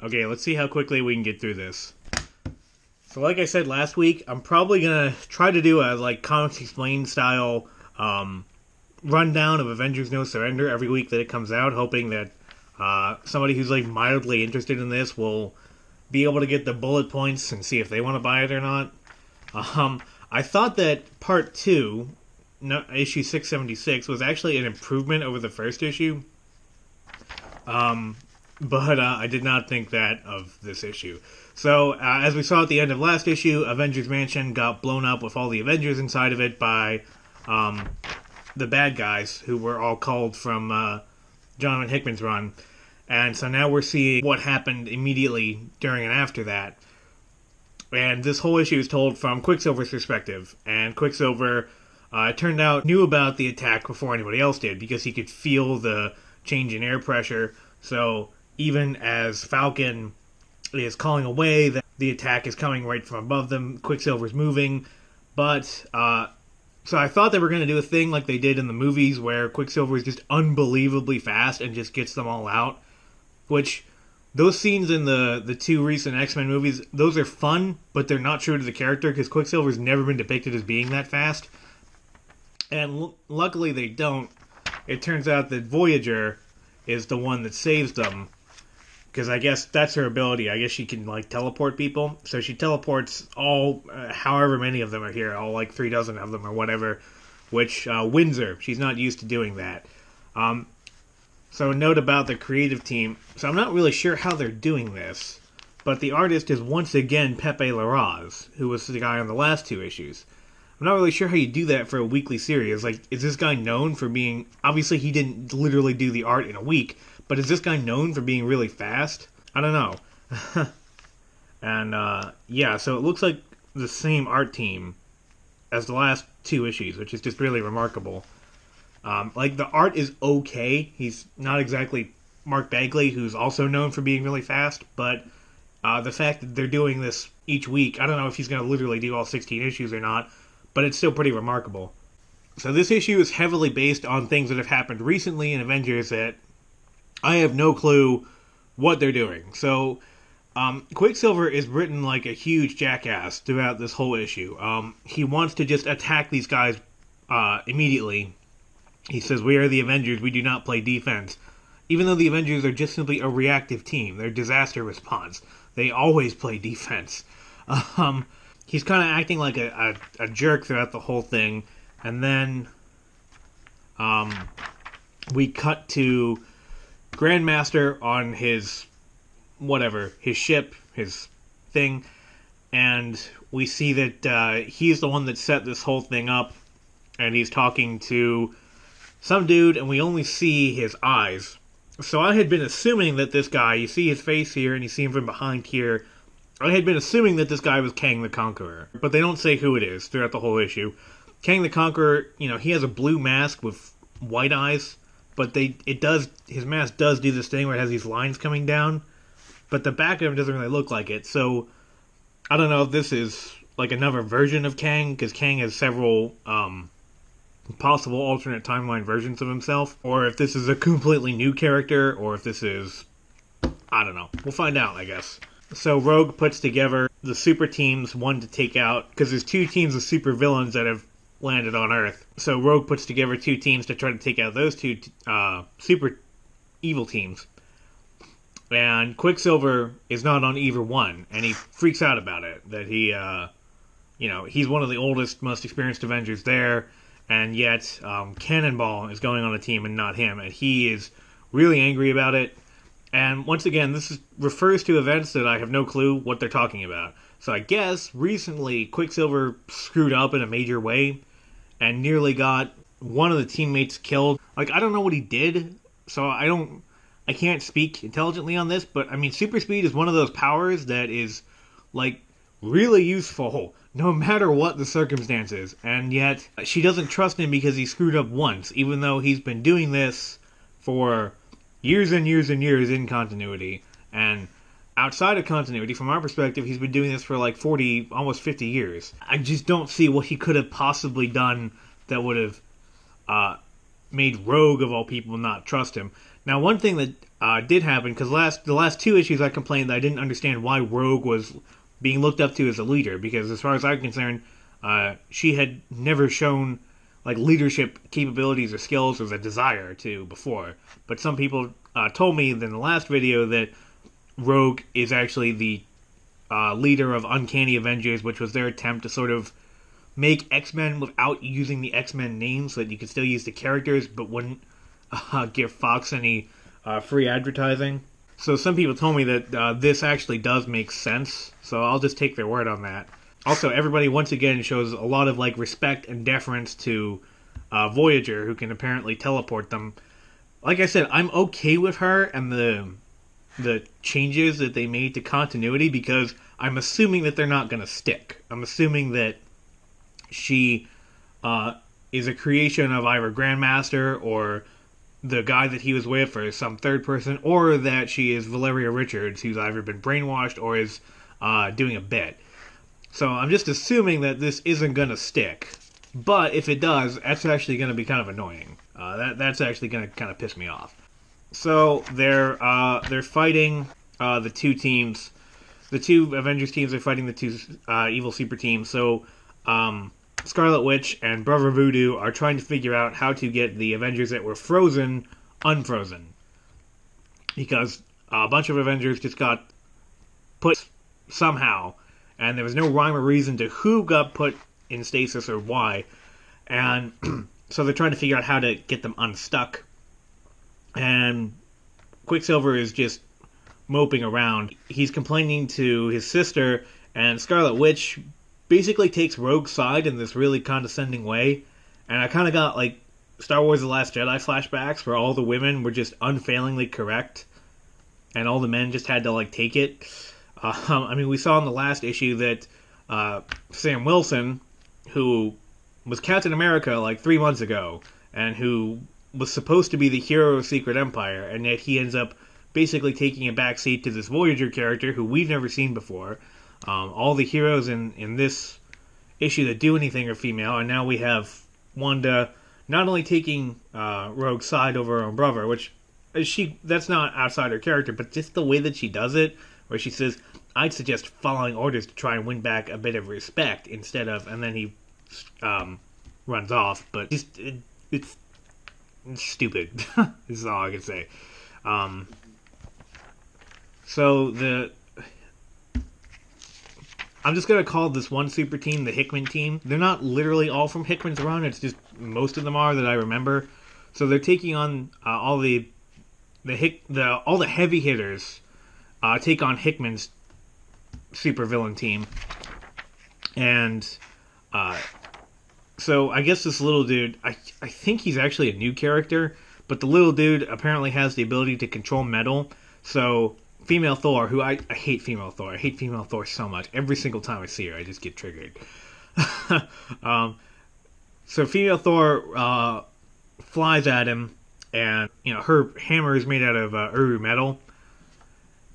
Okay, let's see how quickly we can get through this. So, like I said last week, I'm probably gonna try to do a comics explained style rundown of Avengers: No Surrender every week that it comes out, hoping that somebody who's mildly interested in this will be able to get the bullet points and see if they want to buy it or not. I thought that part two, no, issue 676, was actually an improvement over the first issue. But I did not think that of this issue. So, as we saw at the end of last issue, Avengers Mansion got blown up with all the Avengers inside of it by the bad guys who were all culled from Jonathan Hickman's run. And so now we're seeing what happened immediately during and after that. And this whole issue is told from Quicksilver's perspective. And Quicksilver, it turned out, knew about the attack before anybody else did because he could feel the change in air pressure. So even as Falcon is calling away that the attack is coming right from above them, Quicksilver's moving. But so I thought they were going to do a thing like they did in the movies where Quicksilver is just unbelievably fast and just gets them all out. Which, those scenes in the two recent X-Men movies, those are fun, but they're not true to the character because Quicksilver's never been depicted as being that fast. And luckily they don't. It turns out that Voyager is the one that saves them. Because I guess that's her ability. I guess she can, teleport people. So she teleports all, however many of them are here, all 3 dozen of them or whatever, which wins her. She's not used to doing that. So a note about the creative team. So I'm not really sure how they're doing this, but the artist is once again Pepe Larraz, who was the guy on the last two issues. I'm not really sure how you do that for a weekly series. Is this guy known for being... Obviously, he didn't literally do the art in a week, but is this guy known for being really fast? I don't know. And, yeah, so it looks like the same art team as the last two issues, which is just really remarkable. The art is okay. He's not exactly Mark Bagley, who's also known for being really fast, but the fact that they're doing this each week, I don't know if he's going to literally do all 16 issues or not, but it's still pretty remarkable. So this issue is heavily based on things that have happened recently in Avengers that I have no clue what they're doing. So Quicksilver is written like a huge jackass throughout this whole issue. He wants to just attack these guys immediately. He says, "We are the Avengers, we do not play defense." Even though the Avengers are just simply a reactive team. They're disaster response. They always play defense. He's kind of acting like a jerk throughout the whole thing. And then we cut to Grandmaster on his ship, his thing. And we see that he's the one that set this whole thing up. And he's talking to some dude, and we only see his eyes. So I had been assuming that this guy, you see his face here, and you see him from behind here. I had been assuming that this guy was Kang the Conqueror, but they don't say who it is throughout the whole issue. Kang the Conqueror, he has a blue mask with white eyes, but his mask does do this thing where it has these lines coming down, but the back of him doesn't really look like it. So I don't know if this is another version of Kang, because Kang has several possible alternate timeline versions of himself, or if this is a completely new character, or if this is... I don't know. We'll find out, I guess. So Rogue puts together the super teams, one to take out... Because there's two teams of super villains that have landed on Earth. So Rogue puts together two teams to try to take out those two super evil teams. And Quicksilver is not on either one, and he freaks out about it. That he, he's one of the oldest, most experienced Avengers there, and yet Cannonball is going on a team and not him, and he is really angry about it. And once again, this refers to events that I have no clue what they're talking about. So I guess recently Quicksilver screwed up in a major way and nearly got one of the teammates killed. I don't know what he did, so I can't speak intelligently on this, but super speed is one of those powers that is really useful no matter what the circumstances, and yet she doesn't trust him because he screwed up once, even though he's been doing this for years and years and years in continuity. And outside of continuity, from our perspective, he's been doing this for 40, almost 50 years. I just don't see what he could have possibly done that would have made Rogue, of all people, not trust him. Now, one thing that did happen, because the last two issues I complained that I didn't understand why Rogue was being looked up to as a leader, because as far as I'm concerned, she had never shown like leadership capabilities or skills or a desire to before. But some people told me in the last video that Rogue is actually the leader of Uncanny Avengers, which was their attempt to sort of make X-Men without using the X-Men names, so that you could still use the characters, but wouldn't give Fox any free advertising. So some people told me that this actually does make sense, so I'll just take their word on that. Also, everybody once again shows a lot of like respect and deference to Voyager, who can apparently teleport them. Like I said, I'm okay with her and the changes that they made to continuity, because I'm assuming that they're not going to stick. I'm assuming that she is a creation of either Grandmaster or the guy that he was with, or some third person, or that she is Valeria Richards, who's either been brainwashed or is doing a bit. So I'm just assuming that this isn't going to stick. But if it does, that's actually going to be kind of annoying. That's actually going to kind of piss me off. So they're fighting the two teams. The two Avengers teams are fighting the two evil super teams. So Scarlet Witch and Brother Voodoo are trying to figure out how to get the Avengers that were frozen unfrozen. Because a bunch of Avengers just got put somehow, and there was no rhyme or reason to who got put in stasis or why. And so they're trying to figure out how to get them unstuck. And Quicksilver is just moping around. He's complaining to his sister, and Scarlet Witch basically takes Rogue's side in this really condescending way. And I kind of got like Star Wars The Last Jedi flashbacks, where all the women were just unfailingly correct and all the men just had to like take it. I mean, we saw in the last issue that Sam Wilson, who was Captain America like 3 months ago, and who was supposed to be the hero of Secret Empire, and yet he ends up basically taking a backseat to this Voyager character who we've never seen before. All the heroes in this issue that do anything are female, and now we have Wanda not only taking Rogue's side over her own brother, which that's not outside her character, but just the way that she does it, where she says, I'd suggest following orders to try and win back a bit of respect instead of, and then he runs off. But just it's stupid. This is all I can say. So I'm just going to call this one super team the Hickman team. They're not literally all from Hickman's run. It's just most of them are that I remember. So they're taking on all the heavy hitters. Take on Hickman's supervillain team. And so I guess this little dude, I think he's actually a new character, but the little dude apparently has the ability to control metal. So female Thor, who I hate female Thor. I hate female Thor so much. Every single time I see her, I just get triggered. So female Thor flies at him, and her hammer is made out of Uru metal.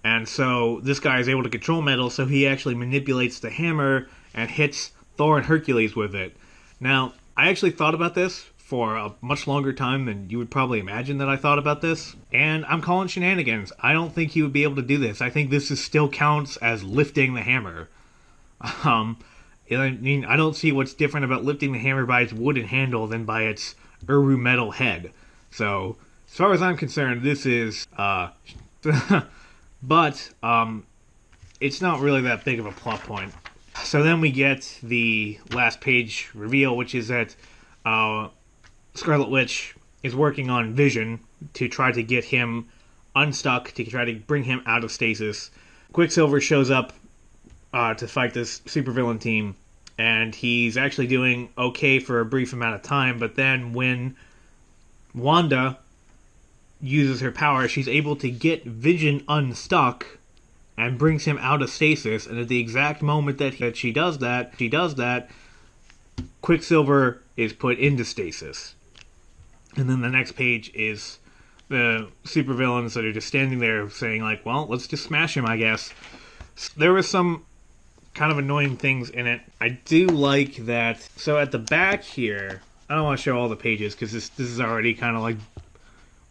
And so this guy is able to control metal, so he actually manipulates the hammer and hits Thor and Hercules with it. Now, I actually thought about this for a much longer time than you would probably imagine that I thought about this. And I'm calling shenanigans. I don't think he would be able to do this. I think this still counts as lifting the hammer. I mean, I don't see what's different about lifting the hammer by its wooden handle than by its Uru metal head. So, as far as I'm concerned, this is... But it's not really that big of a plot point. So then we get the last page reveal, which is that Scarlet Witch is working on Vision to try to get him unstuck, to try to bring him out of stasis. Quicksilver shows up to fight this supervillain team, and he's actually doing okay for a brief amount of time, but then when Wanda uses her power, she's able to get Vision unstuck and brings him out of stasis, and at the exact moment that she does that, Quicksilver is put into stasis. And then the next page is the supervillains that are just standing there saying like, well, let's just smash him, I guess. There was some kind of annoying things in it. I do like that. So at the back here, I don't want to show all the pages because this is already kind of like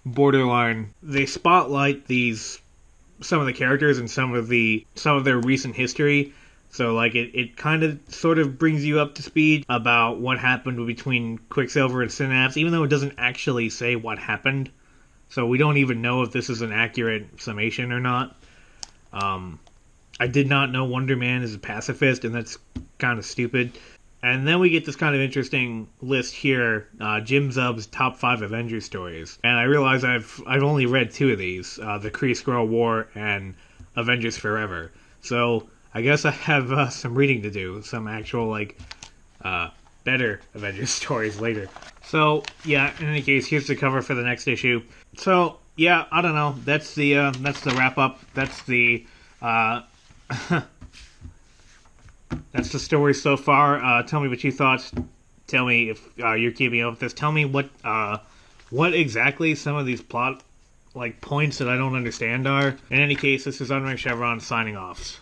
borderline. They spotlight some of the characters and some of their recent history. So like it kind of sort of brings you up to speed about what happened between Quicksilver and Synapse, even though it doesn't actually say what happened. So we don't even know if this is an accurate summation or not. I did not know Wonder Man is a pacifist, and that's kind of stupid. And then we get this kind of interesting list here, Jim Zub's top 5 Avengers stories. And I realize I've only read 2 of these, the Kree-Skrull War and Avengers Forever. So I guess I have some reading to do, some actual better Avengers stories later. So yeah, in any case, here's the cover for the next issue. So yeah, I don't know. That's the wrap up. That's the that's the story so far. Tell me what you thought. Tell me if you're keeping up with this. Tell me what exactly some of these plot points that I don't understand are. In any case, this is Unranked Chevron signing off.